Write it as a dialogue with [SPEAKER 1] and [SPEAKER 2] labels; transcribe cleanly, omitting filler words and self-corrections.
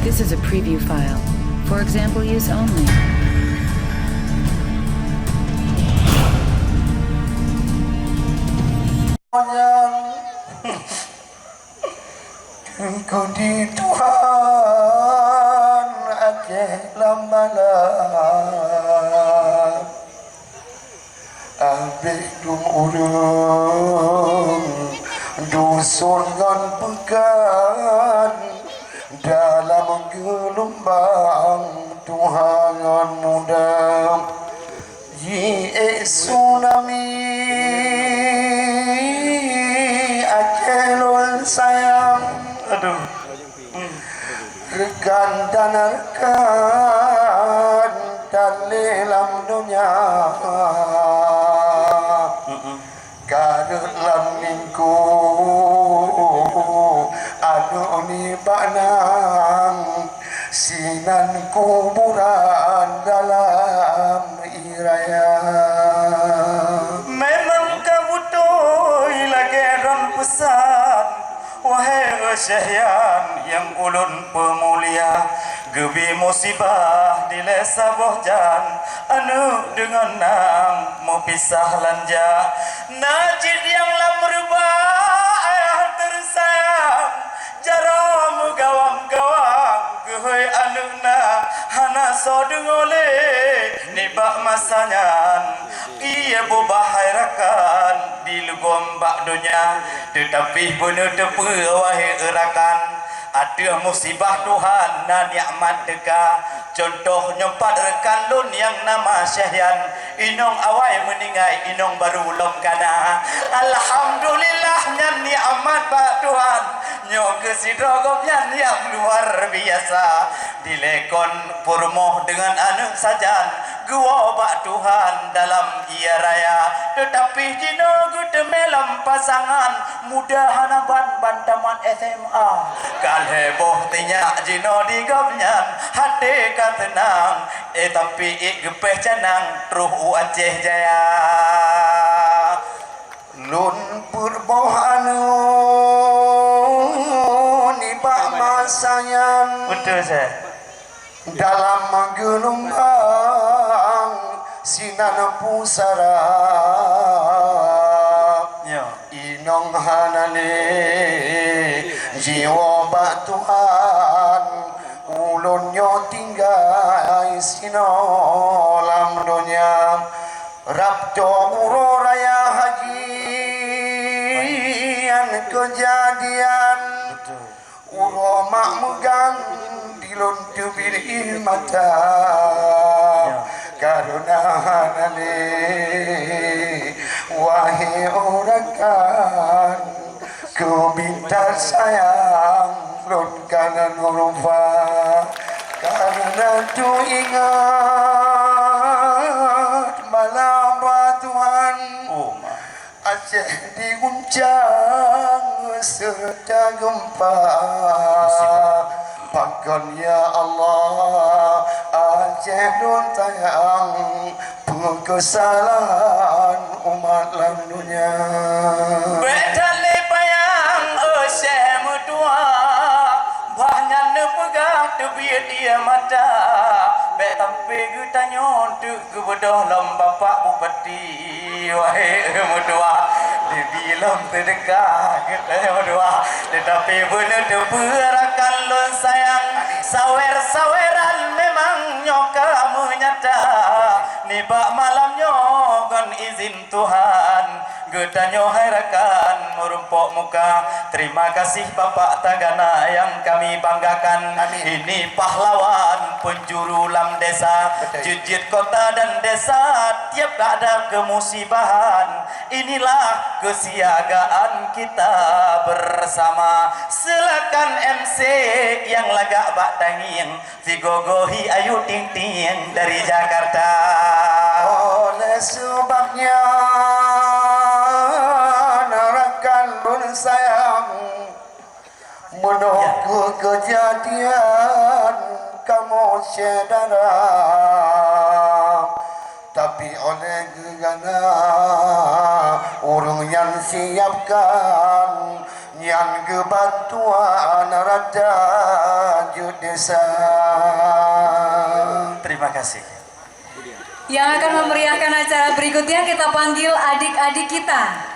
[SPEAKER 1] This is a preview file. For example use only.
[SPEAKER 2] Engkau di Tuhan Aceh lambalah Abik dum urung Dusun ngan pekan Dalam gelombang Tuhan ngan muda Yi tsunami Aceh lol sayang Aduh Rekan dan rekan dalam dunia Karut lam minggu Anu ni banang Sinan kuburan dalam iraya
[SPEAKER 3] Memang kamu tuh lagi ron pesan Wahai Syahyan yang ulun pemulia Gebi musibah di lesa bohjan Anu dengan nang mau pisah lanja Najid yang lam berubah ayah tersayang Jaramu gawang-gawang Gehoy anu na hana sodengole Nibak masanyan Ia bubahai rakan di lugom bak dunia Tetapi benar tepu wahai erakan Ada musibah Tuhan na nikmat deka Contoh nyempat rekan lun yang nama Syahyan Inong awai meningai inong baru lom kana Alhamdulillah nyan nikmat Pak Tuhan Nyo kesidrogom nyan yang luar biasa Dilekon purmoh dengan anak sajan Gua Pak Tuhan dalam ia raya Tetapi jino gude melam pasangan Mudah hanaban bantaman SMA Kalheboh tinyak jino digobnyan Hati kan tenang tapi gepeh canang Truh Aceh Jaya
[SPEAKER 2] Lun purboh anu Nibak masayang
[SPEAKER 3] Betul saya
[SPEAKER 2] Dalam gelombang Sinan pusara
[SPEAKER 3] Ya
[SPEAKER 2] Inong hanane Jiwa bak Tuhan Ulun nyo tinggal Sinolam dunia Rapto uro raya hajian Kejadian Uro mak megang Dilun tubir mata Karuna hanane Wahai orakan Ku minta sayang Lun kanan rupa Karena tu ingat Malam Tuhan Aceh diguncang serta gempa Bahkan ya Allah Aceh don tayang Pengesalahan umat lalunya
[SPEAKER 3] Bedale bayang Syekh mutua Banyak nepegang tebir dia mata Bek tampe gutanyo Duk kebodoh lam bapak bupati Wahai mutua Dibilang terdekat Kita mutua Tetapi benar teberakan lon sayang Sawer-saweran memang nyoka menyata Nibak malamnya Gon izin Tuhan Gedanyo hairakan merumpok muka Terima kasih Bapak Tagana yang kami banggakan Ini pahlawan penjuru lam desa Jujit kota dan desa Tiap ada kemusibahan Inilah kesiagaan kita bersama Silakan MC yang lagak bak tanging Figogohi Ayu Ting Ting dari Jakarta
[SPEAKER 2] Oleh sebabnya sayang menunggu kejadian kamu saudara tapi oleh gegana urung yang siapkan yang kebantuan rada judi berkesan.
[SPEAKER 3] Terima kasih.
[SPEAKER 4] Yang akan memeriahkan acara berikutnya kita panggil adik-adik kita.